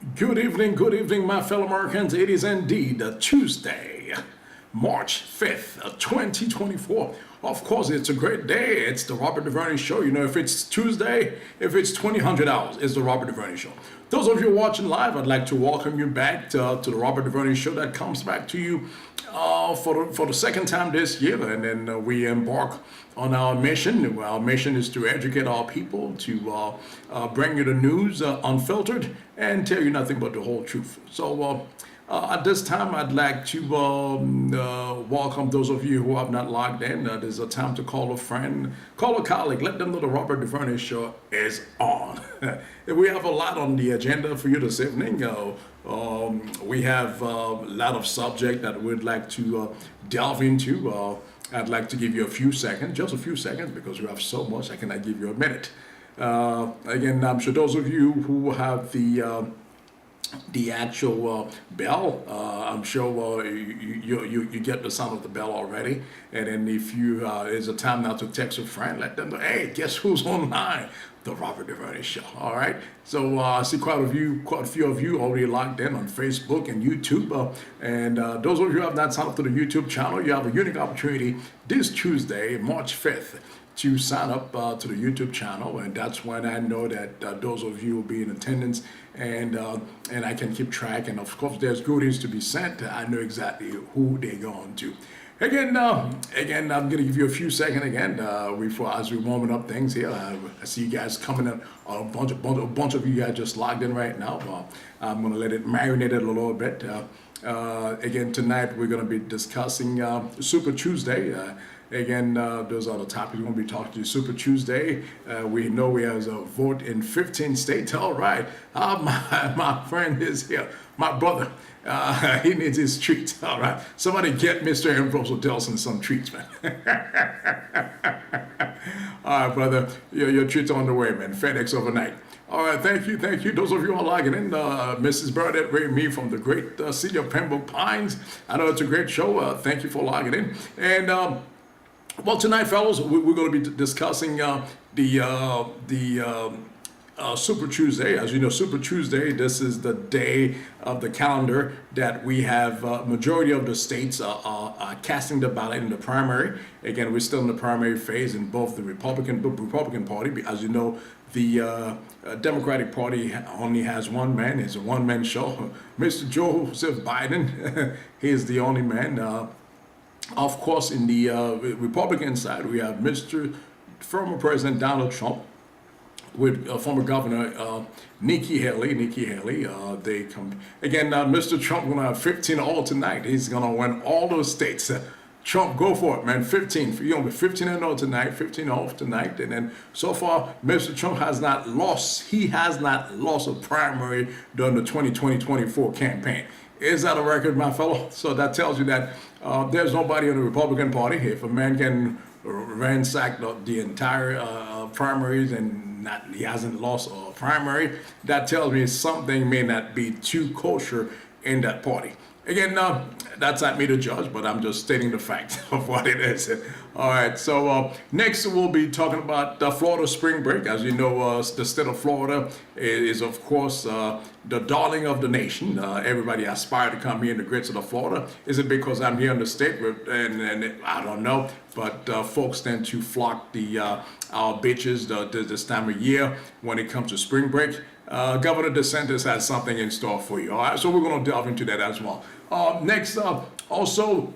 Good evening, my fellow Americans. It is indeed a Tuesday, March 5th, 2024. Of course, it's a great day. It's the Robert Duverny Show. You know, if it's Tuesday, if it's 2000 hours, it's the Robert Duverny Show. Those of you watching live, I'd like to welcome you back to the Robert Duverny Show that comes back to you for the second time this year. And then we embark on our mission. Our mission is to educate our people, to bring you the news unfiltered and tell you nothing but the whole truth. So at this time, I'd like to welcome those of you who have not logged in. There's a time to call a friend, call a colleague, let them know the Robert Duverny Show is on. We have a lot on the agenda for you this evening. We have a lot of subject that we'd like to delve into. I'd like to give you a few seconds, just a few seconds, because we have so much. I cannot give you a minute. Again, I'm sure those of you who have the actual bell, I'm sure you get the sound of the bell already. And then if you it's a time now to text a friend, let them know, hey, guess who's online? The Robert Duverny Show. All right. So I see quite a few of you already logged in on Facebook and YouTube. And those of you who have not signed up to the YouTube channel, you have a unique opportunity this Tuesday, March 5th. To sign up to the YouTube channel, and that's when I know that those of you will be in attendance, and I can keep track. And of course, there's goodies to be sent. I know exactly who they're going to. Again, I'm gonna give you a few seconds again before as we warming up things here. I see you guys coming in. A bunch of you guys just logged in right now. I'm gonna let it marinate a little bit. Again, tonight we're gonna be discussing Super Tuesday. Again, those are the topics we're going to be talking to. Super Tuesday, we know we have a vote in 15 states. All right, my friend is here, my brother. He needs his treats. All right, somebody get Mr. Ambrose Delson some treats, man. All right, brother, your treats on the way, man. FedEx overnight. All right, thank you. Those of you who are logging in, Mrs. Burdett, Ray, me from the great city of Pembroke Pines. I know it's a great show. Thank you for logging in. And well, tonight, fellows, we're going to be discussing the Super Tuesday. As you know, Super Tuesday, this is the day of the calendar that we have majority of the states are casting the ballot in the primary. Again, we're still in the primary phase in both the Republican Party. As you know, the Democratic Party only has one man. It's a one-man show. Mr. Joseph Biden, he is the only man. Of course, in the Republican side, we have Mr. former President Donald Trump with former Governor Nikki Haley. They come again. Mr. Trump gonna have 15 all tonight. He's gonna win all those states. Trump, go for it, man. 15. You're gonna be 15 and 0 tonight, 15 off tonight, and then so far, Mr. Trump has not lost. He has not lost a primary during the 2020-24 campaign. Is that a record, my fellow? So that tells you that there's nobody in the Republican Party. If a man can ransack the entire primaries and he hasn't lost a primary, that tells me something may not be too kosher in that party. Again, that's not me to judge, but I'm just stating the fact of what it is. All right, so next we'll be talking about the Florida spring break. As you know, the state of Florida is of course, the darling of the nation. Everybody aspire to come here in the great state of Florida. Is it because I'm here in the state? And I don't know, but folks tend to flock our beaches this time of year when it comes to spring break. Governor DeSantis has something in store for you. All right, so we're going to delve into that as well. Next up, also,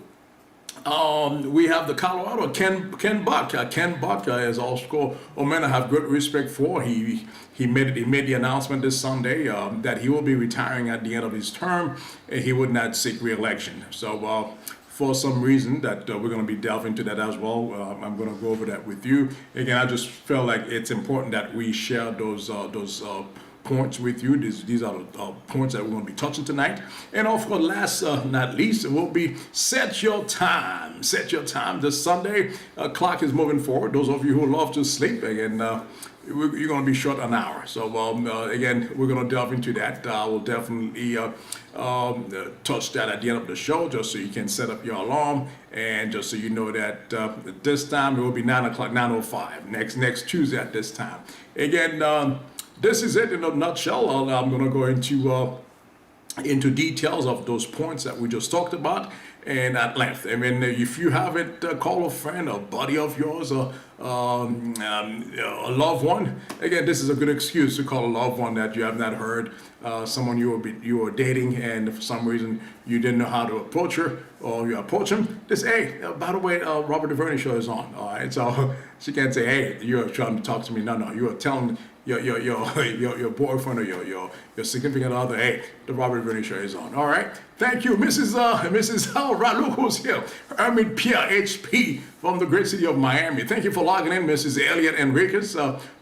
we have the Colorado Ken Buck. Ken Buck is also a man I have good respect for. He made the announcement this Sunday that he will be retiring at the end of his term. And he would not seek re-election. So for some reason that we're going to be delving into that as well. I'm going to go over that with you. Again, I just felt like it's important that we share those points with you. These are the points that we're going to be touching tonight. And of course, last not least, it will be set your time. Set your time this Sunday. Clock is moving forward. Those of you who love to sleep, again, you're going to be short an hour. So again, we're going to delve into that. I will definitely touch that at the end of the show, just so you can set up your alarm, and just so you know that this time it will be 9 o'clock, 9:05 next Tuesday at this time. Again, this is it in a nutshell. I'm going to go into details of those points that we just talked about and at length. I mean, if you haven't call a friend, a buddy of yours, or a loved one, again, this is a good excuse to call a loved one that you have not heard, someone you were dating, and for some reason you didn't know how to approach her, or you approach him. Just, hey, by the way, Robert Duverny show is on. All right, so she can't say, hey, you're trying to talk to me. No, you are telling your boyfriend or your significant other, hey, the Robert Duverny show is on. All right, thank you, Mrs. Right, look who's here, Hermit Pierre HP from the great city of Miami. Thank you for logging in, Mrs. Elliot Enriquez.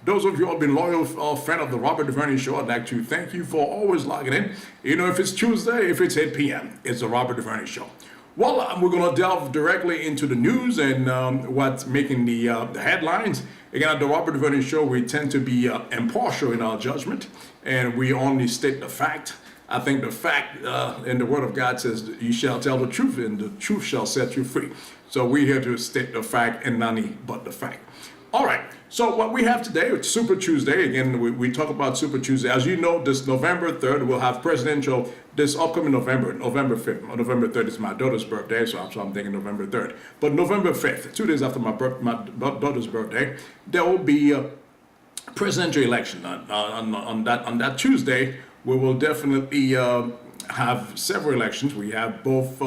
Those of you who have been loyal friend of the Robert Duverny show, I'd like to thank you for always logging in. You know, if it's Tuesday, if it's 8 p.m., it's the Robert Duverny show. Well, we're going to delve directly into the news and what's making the headlines. Again, at the Robert Duverny show, we tend to be impartial in our judgment, and we only state the fact. I think the fact in the Word of God says, you shall tell the truth, and the truth shall set you free. So we're here to state the fact and none but the fact. All right, so what we have today, it's Super Tuesday. Again, we talk about Super Tuesday. As you know, this November 3rd, we'll have presidential, this upcoming November 5th. November 3rd is my daughter's birthday, so I'm thinking November 3rd. But November 5th, 2 days after my daughter's birthday, there will be a presidential election. On that Tuesday, we will definitely have several elections. We have both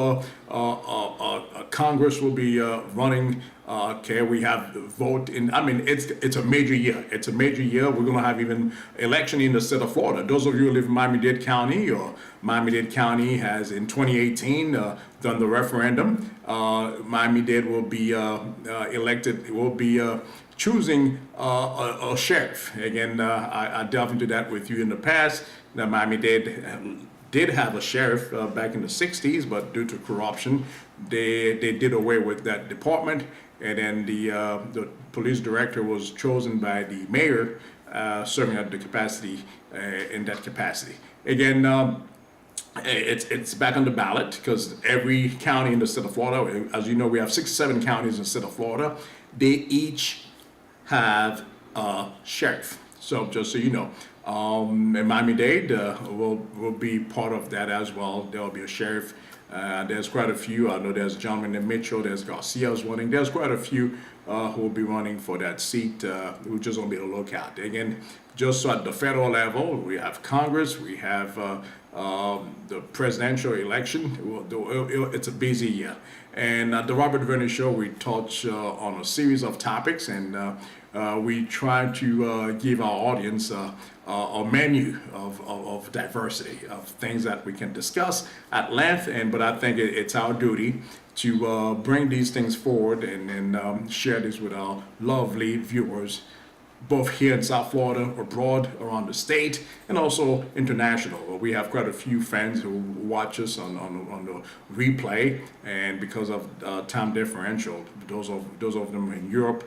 Congress will be running. Okay, we have the vote in. I mean, it's a major year. It's a major year. We're going to have even election in the state of Florida. Those of you who live in Miami-Dade County, or Miami-Dade County has in 2018 done the referendum. Miami-Dade will be elected. Will be choosing a sheriff. Again, I delved into that with you in the past. That Miami-Dade did have a sheriff back in the 60s, but due to corruption, they did away with that department, and then the police director was chosen by the mayor, serving at the capacity in that capacity. Again, it's back on the ballot because every county in the state of Florida, as you know, we have 67 counties in the state of Florida. They each have a sheriff. So just so you know. And Miami-Dade will be part of that as well. There will be a sheriff. There's quite a few. I know there's John in Mitchell. There's Garcia's running. There's quite a few who will be running for that seat. We're just going to be on the lookout. Again, just at the federal level, we have Congress. We have the presidential election. It's a busy year. And at the Robert Duverny show, we touch on a series of topics, and we try to give our audience a menu of diversity, of things that we can discuss at length. But I think it's our duty to bring these things forward and share this with our lovely viewers, both here in South Florida, abroad, around the state, and also international. We have quite a few fans who watch us on the replay, and because of time differential, those of them in Europe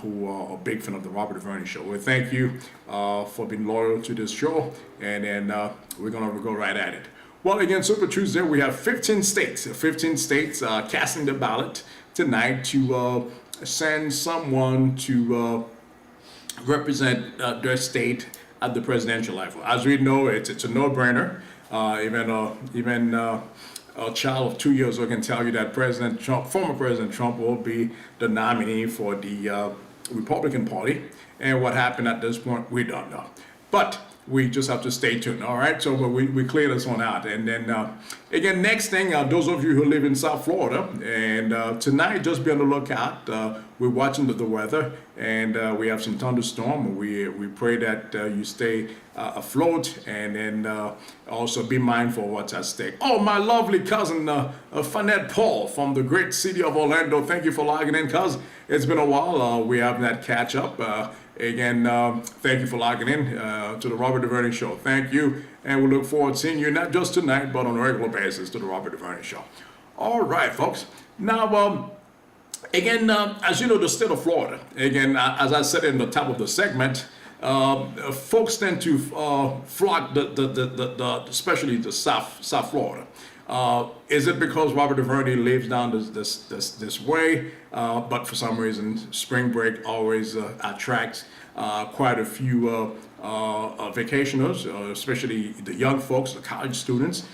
who are a big fan of the Robert Duverny show. We thank you for being loyal to this show, and then we're going to go right at it. Well, again, Super Tuesday, we have 15 states casting the ballot tonight to send someone to represent their state at the presidential level. As we know, it's a no-brainer. Even a child of 2 years old can tell you that former President Trump will be the nominee for the Republican Party. And what happened at this point, we don't know. But we just have to stay tuned, all right? So we clear this one out. And then, again, next thing, those of you who live in South Florida, and tonight, just be on the lookout. We're watching the weather, and we have some thunderstorm. We pray that you stay afloat, and then also be mindful of what's at stake. Oh, my lovely cousin, Fanette Paul from the great city of Orlando. Thank you for logging in, cuz it's been a while. We have that catch up. Again, thank you for logging in to the Robert Duverny show. Thank you, and we look forward to seeing you not just tonight, but on a regular basis to the Robert Duverny show. All right, folks. Now, again, as you know, the state of Florida, again, as I said in the top of the segment, folks tend to flock especially the South Florida. Is it because Robert Duverny lives down this way? But for some reason, spring break always attracts quite a few vacationers, especially the young folks, the college students,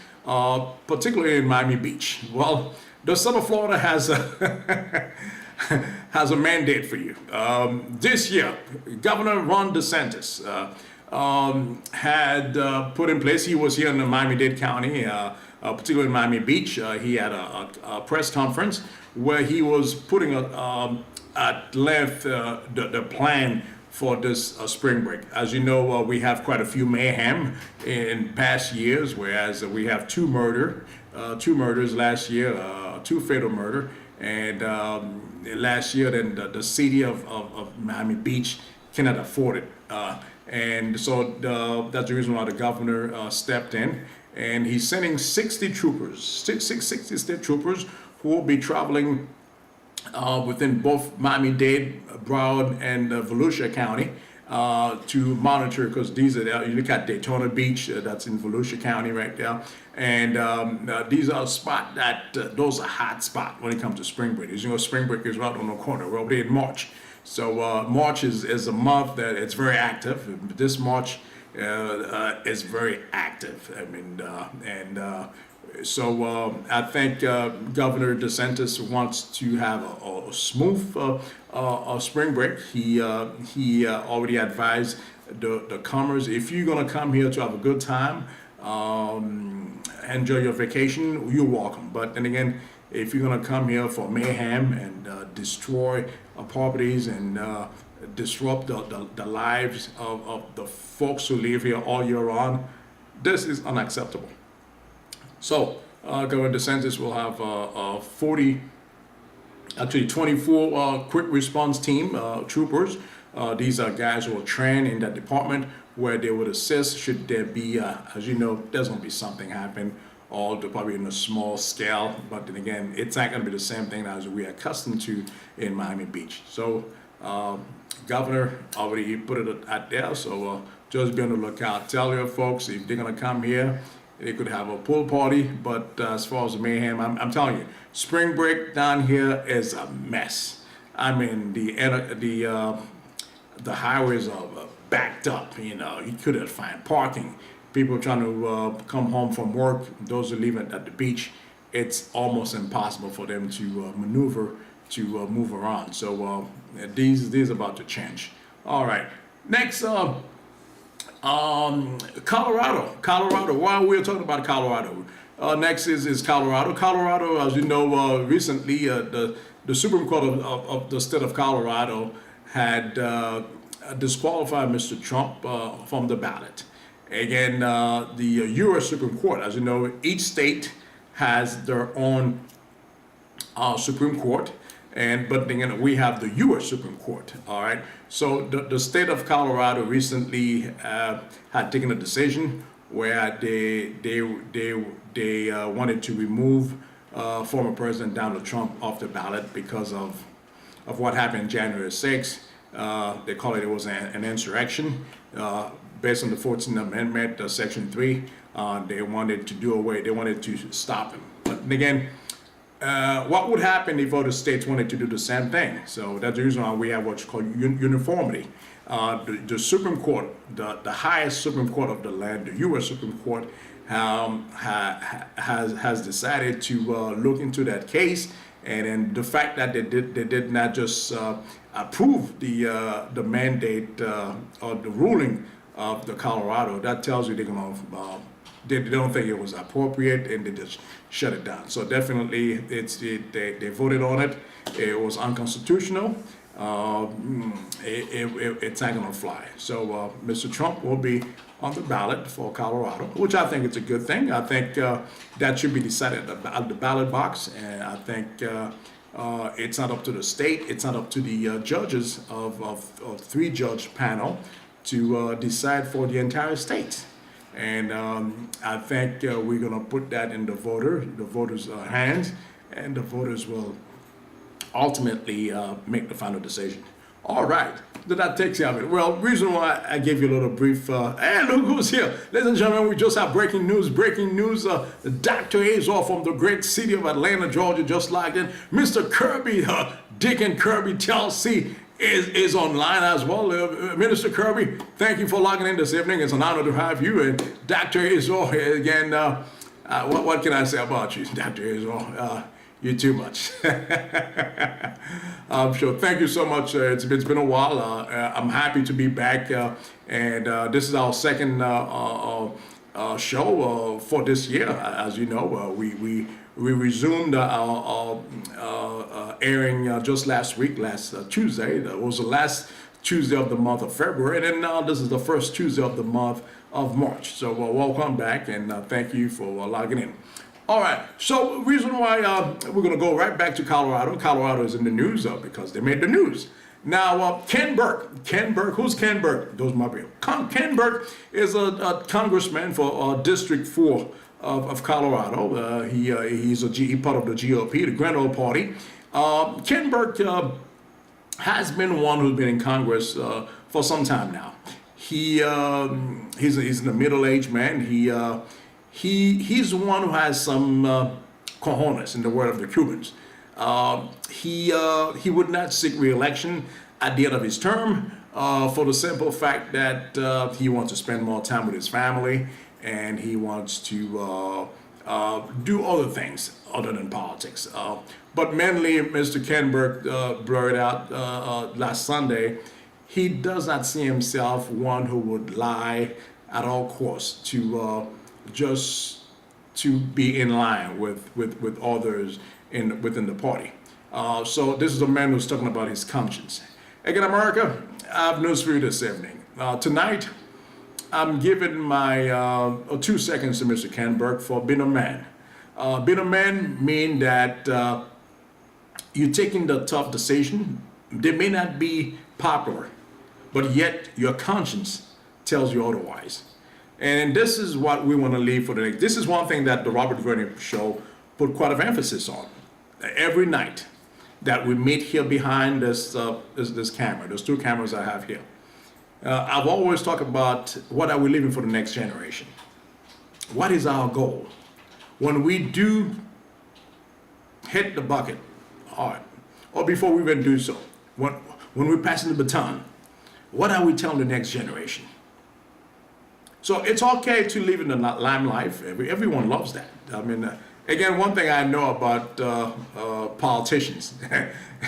particularly in Miami Beach. Well, the state of Florida has a has a mandate for you. This year, Governor Ron DeSantis had put in place. He was here in the Miami-Dade County, particularly in Miami Beach. He had a press conference where he was putting at length the plan for this spring break. As you know, we have quite a few mayhem in past years, whereas we have two murders last year, two fatal murder, and last year then the city of Miami Beach cannot afford it. And so that's the reason why the governor stepped in, and he's sending 60 troopers, 60 state troopers who will be traveling within both Miami-Dade, Broward, and Volusia County to monitor, because these are, you look at Daytona Beach, that's in Volusia County right there, and these are spots that, those are hot spots when it comes to spring break. As you know, spring break is right on the corner. We're already in March. So March is a month that it's very active. This March is very active. I mean, so I think Governor DeSantis wants to have a smooth spring break. He already advised the comers, if you're gonna come here to have a good time, enjoy your vacation, you're welcome. But then again, if you're gonna come here for mayhem and destroy properties and disrupt the lives of the folks who live here all year round, this is unacceptable. So Governor DeSantis will have 24 quick response team troopers. These are guys who are trained in that department, where they would assist should there be, as you know, there's going to be something happen, all probably in a small scale. But then again, it's not going to be the same thing as we are accustomed to in Miami Beach. So Governor already put it out there. So just be on the lookout. Tell your folks if they're going to come here, they could have a pool party. But as far as the mayhem, I'm telling you, spring break down here is a mess. I mean, the highways are backed up. You know, you couldn't find parking. People trying to come home from work, those who live at the beach, it's almost impossible for them to maneuver, to move around. So these are about to change. All right, next, Colorado. While we're talking about Colorado, next is Colorado. Colorado, as you know, recently the Supreme Court of the state of Colorado had disqualified Mr. Trump from the ballot. Again, the U.S. Supreme Court, as you know, each state has their own Supreme Court, but again, we have the U.S. Supreme Court. All right. So the state of Colorado recently had taken a decision where they wanted to remove former President Donald Trump off the ballot because of what happened January 6th. They call it was an insurrection. Based on the 14th Amendment, Section 3, they wanted to stop him. But again, what would happen if other states wanted to do the same thing? So that's the reason why we have what's called uniformity. The Supreme Court, the highest Supreme Court of the land, the U.S. Supreme Court, has decided to look into that case, and then the fact that they did not just approve the mandate or the ruling of the Colorado, that tells you they're gonna they don't think it was appropriate, and they just shut it down. So definitely, they voted on it. It was unconstitutional. It's not gonna fly. So Mr. Trump will be on the ballot for Colorado, which I think is a good thing. I think that should be decided at the ballot box, and I think it's not up to the state. It's not up to the judges of 3-judge panel to decide for the entire state. And I think we're going to put that in the voters' hands, and the voters will ultimately make the final decision. All right, that takes care of it. Well, reason why I gave you a little brief, and look who's here. Ladies and gentlemen, we just have breaking news. Dr. Azor from the great city of Atlanta, Georgia, just like it. Mr. Kirby, Dick and Kirby Chelsea is online as well. Minister Kirby, thank you for logging in this evening. It's an honor to have you. And Dr. Israel, again, what can I say about you, Dr. Israel? You're too much. Sure. Thank you so much. It's been a while. I'm happy to be back. And this is our second show for this year. As you know, we resumed our airing just last week, last Tuesday. That was the last Tuesday of the month of February, and then now this is the first Tuesday of the month of March. So welcome back, and thank you for logging in. All right, so reason why we're going to go right back to Colorado. Colorado is in the news because they made the news. Now, Ken Burke, who's Ken Burke? Those might be. Ken Burke is a congressman for District 4 of Colorado. He's part of the GOP, the Grand Old Party. Ken Burke has been one who's been in Congress for some time now. He's a middle-aged man. He's one who has some cojones, in the word of the Cubans. He would not seek re-election at the end of his term for the simple fact that he wants to spend more time with his family, and he wants to do other things other than politics. But mainly, Mr. Ken Burke blurted out last Sunday, he does not see himself one who would lie at all costs to just to be in line with others within the party. So this is a man who's talking about his conscience. Again, America, I have news for you this evening. Tonight, I'm giving my 2 seconds to Mr. Ken Burke for being a man. Being a man means that you're taking the tough decision. They may not be popular, but yet your conscience tells you otherwise. And this is what we want to leave for the next. This is one thing that the Robert Duverny show put quite an emphasis on. Every night that we meet here behind this camera, those 2 cameras I have here, I've always talked about what are we leaving for the next generation. What is our goal? When we do hit the bucket hard, or before we even do so, when we're passing the baton, what are we telling the next generation? So it's okay to live in the limelight. Everyone loves that. I mean, again, one thing I know about politicians,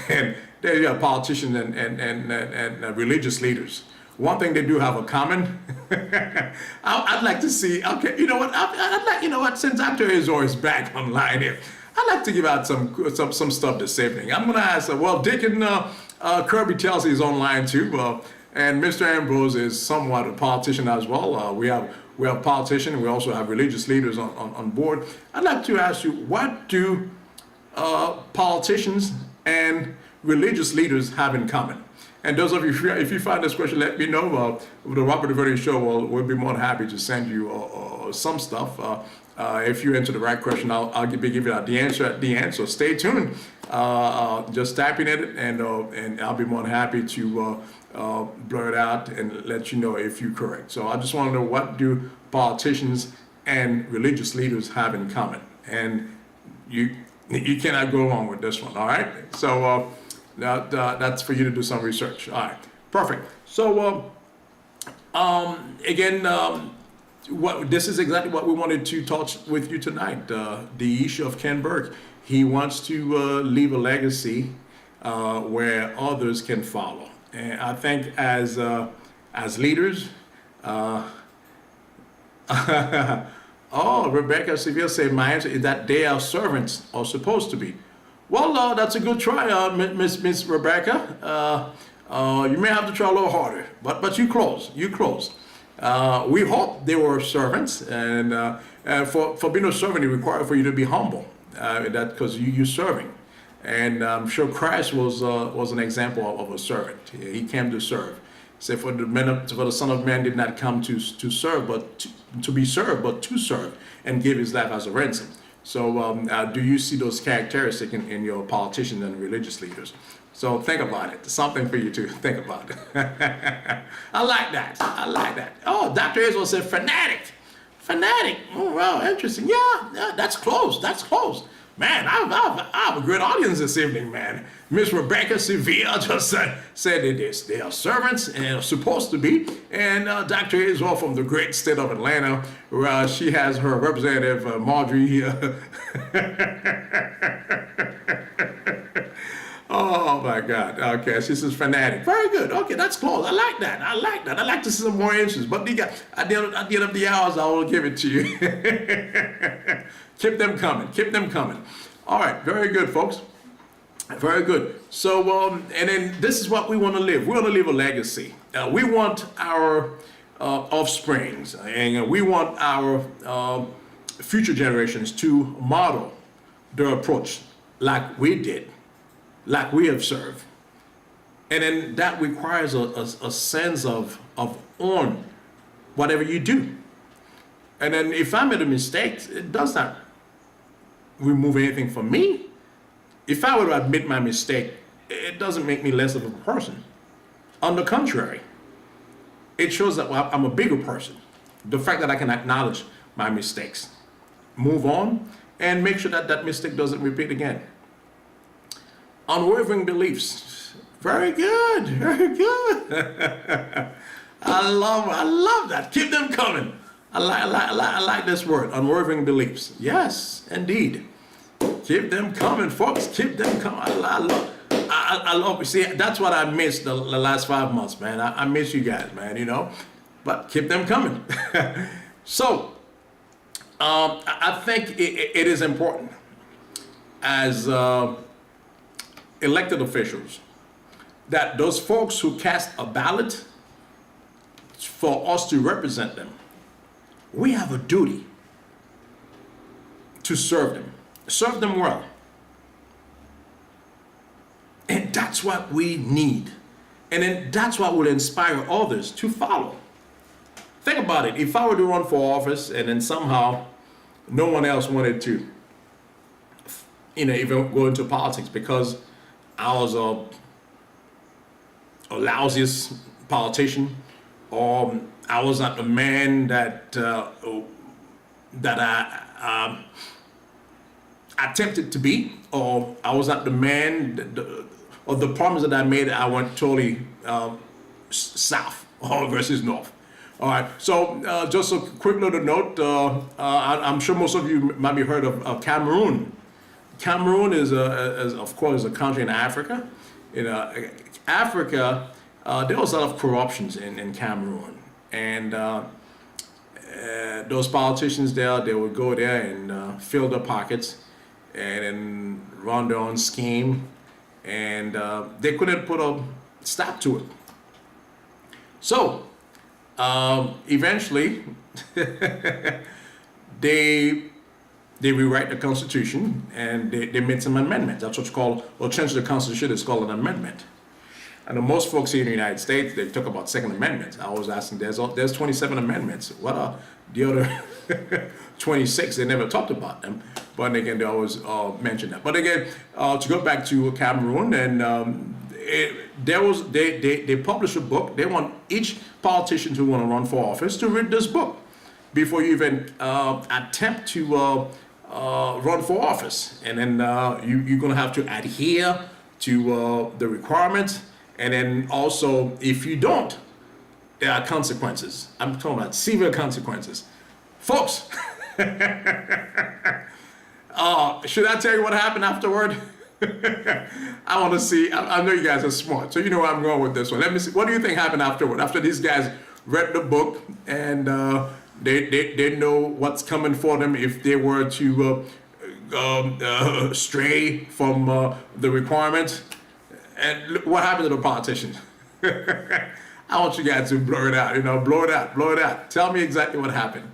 and they are politicians and religious leaders. One thing they do have in common, I'd like to see, okay, you know what, I'd like, you know what, since Dr. Izor is back online here, I'd like to give out some stuff this evening. I'm gonna ask, well, Deacon Kirby tells he's online too, and Mr. Ambrose is somewhat a politician as well. We have politicians, we also have religious leaders on board. I'd like to ask you, what do politicians and religious leaders have in common? And those of you, if you find this question, let me know. The Robert Duverny Show will be more than happy to send you some stuff. If you answer the right question, I'll give you the answer at the end. So stay tuned. Just typing it, and I'll be more than happy to blur it out and let you know if you're correct. So I just want to know, what do politicians and religious leaders have in common? And you cannot go wrong with this one. All right. So. That's for you to do some research. All right, perfect. So again, this is exactly what we wanted to talk with you tonight. The issue of Ken Burke. He wants to leave a legacy where others can follow. And I think as leaders, oh, Rebecca Seville said, my answer is that they are servants, or supposed to be. Well, that's a good try, Miss Rebecca. You may have to try a little harder, but you close. We hope they were servants, and for being a servant, it requires for you to be humble. That because you're serving, and I'm sure Christ was an example of a servant. He came to serve. Say, for the Son of Man did not come to serve, but to be served, but to serve, and give his life as a ransom. So do you see those characteristics in your politicians and religious leaders? So think about it. Something for you to think about. I like that. Oh, Dr. Israel said fanatic. Oh, wow, interesting. Yeah, that's close. Man, I have a great audience this evening, man. Miss Rebecca Sevilla just said they are servants and are supposed to be. And Dr. Israel from the great state of Atlanta, where she has her representative, Marjorie. Oh my God. Okay, she's a fanatic. Very good. Okay, that's close. I like that. I like that. I like to see some more answers. But at the end of the hours, I will give it to you. Keep them coming. Keep them coming. All right. Very good, folks. Very good. So, and then this is what we want to live. We want to leave a legacy. We want our offsprings, and we want our future generations to model their approach like we did, like we have served. And then that requires a sense of own whatever you do. And then if I made a mistake, it does not remove anything from me. If I were to admit my mistake, it doesn't make me less of a person. On the contrary, it shows that I'm a bigger person. The fact that I can acknowledge my mistakes, move on, and make sure that that mistake doesn't repeat again. Unwavering beliefs. Very good, very good. I love that. Keep them coming. I like this word, unwavering beliefs. Yes, indeed. Keep them coming, folks. Keep them coming. I love. See, that's what I missed the last 5 months, man. I miss you guys, man. You know, but keep them coming. So, I think it is important as elected officials that those folks who cast a ballot for us to represent them, we have a duty to serve them well. And that's what we need. And then that's what will inspire others to follow. Think about it. If I were to run for office and then somehow no one else wanted to, even go into politics because I was a lousiest politician, or I was not the man that I attempted to be, or I was not the man, or the promise that I made, I went totally south or versus north. All right, so just a quick little note, I'm sure most of you might be heard of Cameroon. Cameroon is of course a country in Africa. Africa, there was a lot of corruptions in Cameroon. And those politicians there, they would go there and fill their pockets and then run their own scheme. And they couldn't put a stop to it. So eventually, they rewrite the Constitution and they made some amendments. That's what's called, or change the Constitution is called an amendment. And most folks here in the United States, they talk about Second Amendment. I was asking, there's 27 amendments. What are the other 26? They never talked about them. But again, they always mention that. But again, to go back to Cameroon, and they published a book. They want each politician who want to run for office to read this book before you even attempt to run for office. And then you're going to have to adhere to the requirements. And then also, if you don't, there are consequences. I'm talking about severe consequences. Folks, should I tell you what happened afterward? I want to see. I know you guys are smart, so you know where I'm going with this one. Let me see. What do you think happened afterward? After these guys read the book and they know what's coming for them if they were to stray from the requirements. And look what happened to the politicians. I want you guys to blur it out, blow it out. Tell me exactly what happened.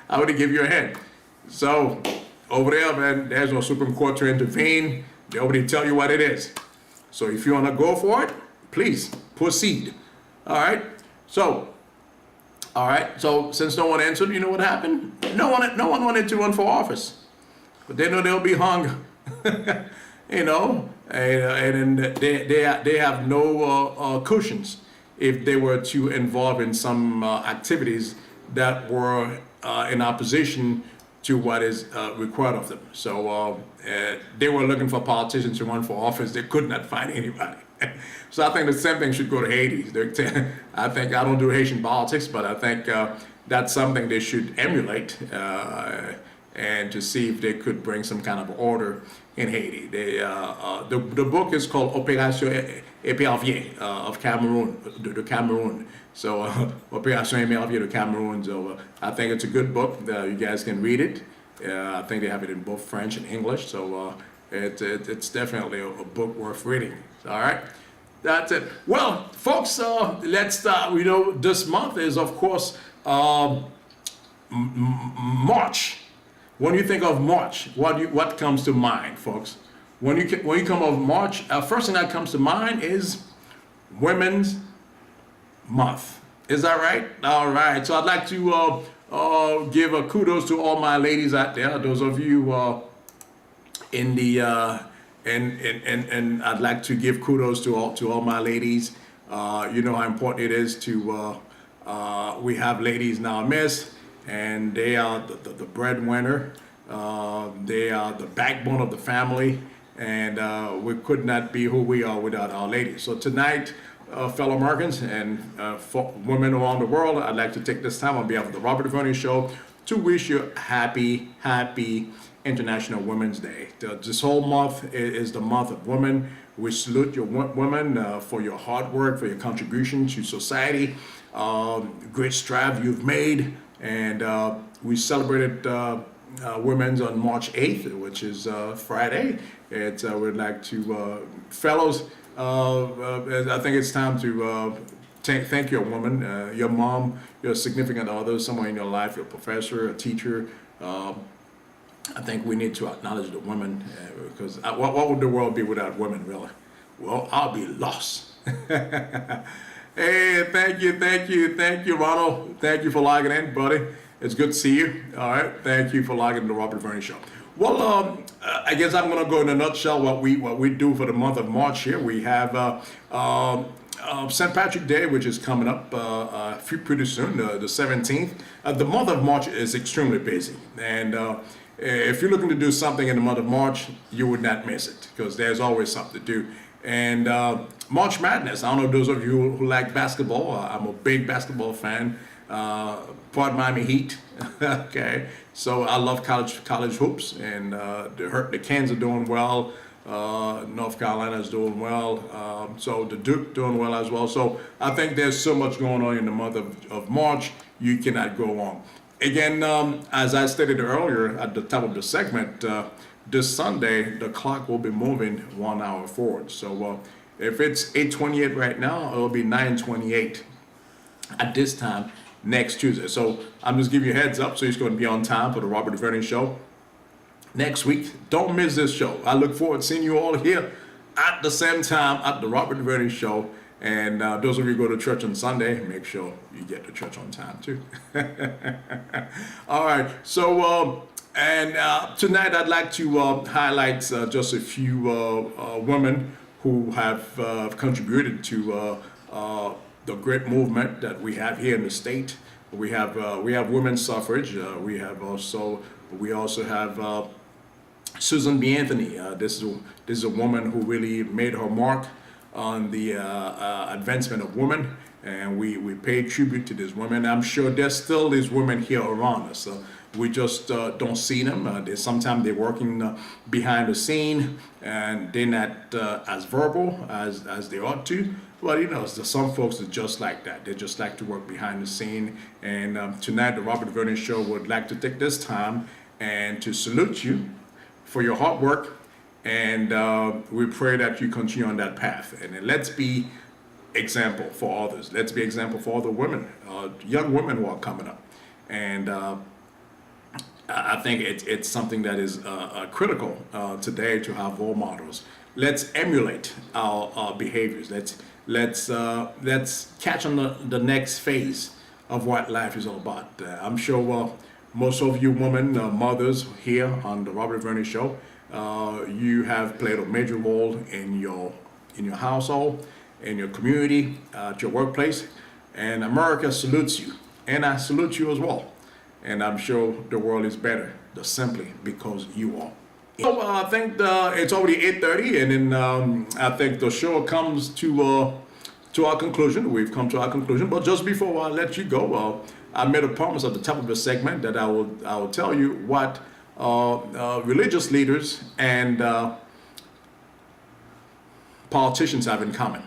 I would give you a hint. So, over there, man, there's no Supreme Court to intervene. They already tell you what it is. So if you want to go for it, please proceed. All right. So since no one answered, you know what happened? No one wanted to run for office, but they know they'll be hung. And they have no cushions if they were to involve in some activities that were in opposition to what is required of them. So they were looking for politicians to run for office. They could not find anybody. So I think the same thing should go to Haiti. I think I don't do Haitian politics, but I think that's something they should emulate and to see if they could bring some kind of order in Haiti. The book is called Opération Épervier of Cameroon, the Cameroon. So Opération Épervier de Cameroon. So I think it's a good book. You guys can read it. I think they have it in both French and English. So it's definitely a book worth reading. All right. That's it. Well, folks, let's start. This month is, of course, March. When you think of March, what comes to mind, folks? When you come of March, first thing that comes to mind is Women's Month. Is that right? All right. So I'd like to give a kudos to all my ladies out there. Those of you in the and I'd like to give kudos to all my ladies. You know how important it is to we have ladies in our midst, and they are the breadwinner. They are the backbone of the family, and we could not be who we are without our ladies. So tonight, fellow Americans and women around the world, I'd like to take this time on behalf of the Robert Duverny Show to wish you happy International Women's Day. This whole month is the month of women. We salute your women for your hard work, for your contribution to society, great strive you've made, and we celebrated Women's on March 8th, which is Friday. We'd like to, fellows, I think it's time to thank your woman, your mom, your significant other, someone in your life, your professor, a teacher. I think we need to acknowledge the women because what would the world be without women, really? Well, I'll be lost. Hey, thank you, Ronald. Thank you for logging in, buddy. It's good to see you. All right, thank you for logging in the Robert Duverny Show. Well, I guess I'm going to go in a nutshell what we do for the month of March here. We have St. Patrick's Day, which is coming up pretty soon, the 17th. The month of March is extremely busy, and if you're looking to do something in the month of March, you would not miss it because there's always something to do. And March Madness, I don't know those of you who like basketball. I'm a big basketball fan. Pardon Miami Heat. Okay, so I love college hoops, and the Canes are doing well. North Carolina is doing well. So the Duke doing well as well. So I think there's so much going on in the month of March. You cannot go wrong. Again, as I stated earlier at the top of the segment, this Sunday the clock will be moving 1 hour forward. So if it's 8:28 right now, it'll be 9:28 at this time next Tuesday. So I'm just giving you a heads up, so it's going to be on time for the Robert Duverny Show next week. Don't miss this show. I look forward to seeing you all here at the same time at the Robert Duverny Show. And those of you who go to church on Sunday, make sure you get to church on time too. All right. So tonight I'd like to highlight just a few women who have contributed to the great movement that we have here in the state. We have women's suffrage. We also have Susan B. Anthony. This is a woman who really made her mark on the advancement of women, and we pay tribute to these women. I'm sure there's still these women here around us. We just don't see them. Sometimes they're working behind the scene, and they're not as verbal as they ought to. But there's some folks that just like that. They just like to work behind the scene. And tonight, the Robert Duverny Show would like to take this time and to salute you for your hard work. And we pray that you continue on that path. And let's be example for others. Let's be example for other women, young women who are coming up. And I think it's something that is critical today to have role models. Let's emulate our behaviors. Let's catch on the next phase of what life is all about. I'm sure most of you women, mothers here on the Robert Duverny Show, you have played a major role in your household, in your community, at your workplace, and America salutes you, and I salute you as well. and I'm sure the world is better just simply because you are. So I think it's already 8:30, and then I think the show comes to our conclusion. We've come to our conclusion, but just before I let you go, I made a promise at the top of the segment that I will tell you what religious leaders and politicians have in common.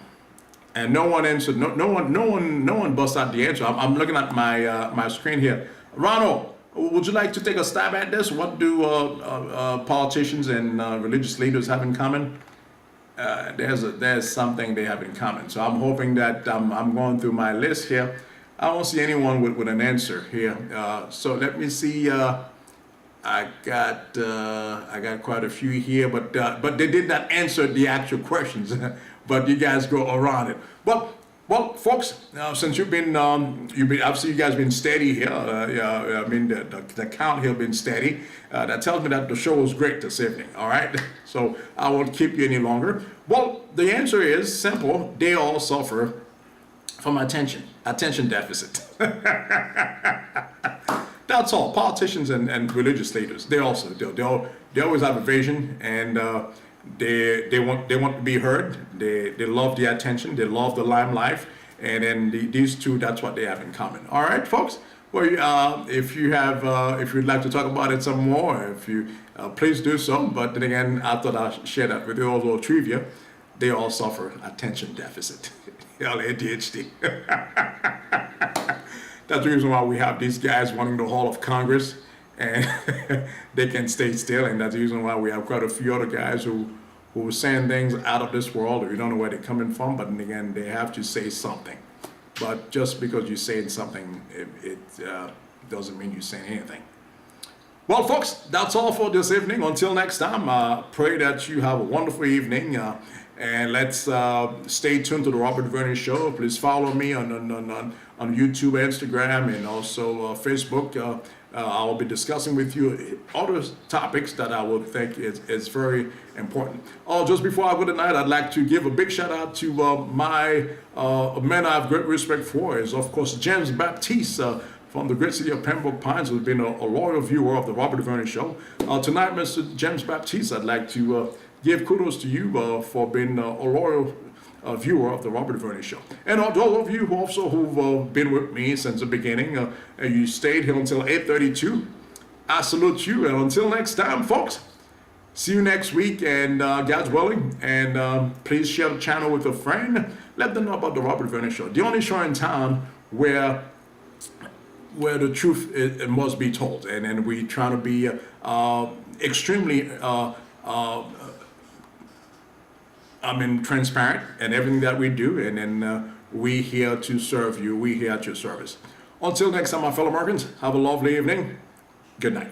And no one answered. No one bust out the answer. I'm looking at my screen here. Ronald, would you like to take a stab at this? What do politicians and religious leaders have in common? There's something they have in common. So I'm hoping that I'm going through my list here. I don't see anyone with an answer here. So let me see. I got quite a few here, but they did not answer the actual questions. But you guys go around it. Well, folks, since you've been obviously you guys been steady here. I mean the count here been steady. That tells me that the show was great this evening. All right, so I won't keep you any longer. Well, the answer is simple. They all suffer from attention deficit. That's all. Politicians and religious leaders, they always have a vision, and they want to be heard. They love the attention. They love the limelight, and then these two, that's what they have in common. All right, folks. Well, if you'd like to talk about it some more, please do so. But then again, I thought I'd share that with you, a little trivia. They all suffer attention deficit, ADHD. That's the reason why we have these guys running the Hall of Congress, and they can stay still. And that's the reason why we have quite a few other guys who are saying things out of this world, or you don't know where they're coming from, but then again, they have to say something. But just because you're saying something, it doesn't mean you're saying anything. Well, folks, that's all for this evening. Until next time, pray that you have a wonderful evening. And let's stay tuned to the Robert Duverny Show. Please follow me on YouTube, Instagram, and also Facebook. I'll be discussing with you other topics that I would think is very important. Oh, just before I go tonight, I'd like to give a big shout out to my man I have great respect for, is of course James Baptiste from the great city of Pembroke Pines, who's been a loyal viewer of the Robert Duverny Show. Tonight, Mr. James Baptiste, I'd like to give kudos to you for being a loyal viewer of the Robert Duverny Show. And all of you who've been with me since the beginning, and you stayed here until 8:32, I salute you. And until next time, folks, see you next week, and God's willing. And please share the channel with a friend. Let them know about the Robert Duverny Show, the only show in town where the truth it must be told. And then we try to be extremely transparent in everything that we do, and then we here to serve you. We here at your service. Until next time, my fellow Americans, have a lovely evening. Good night.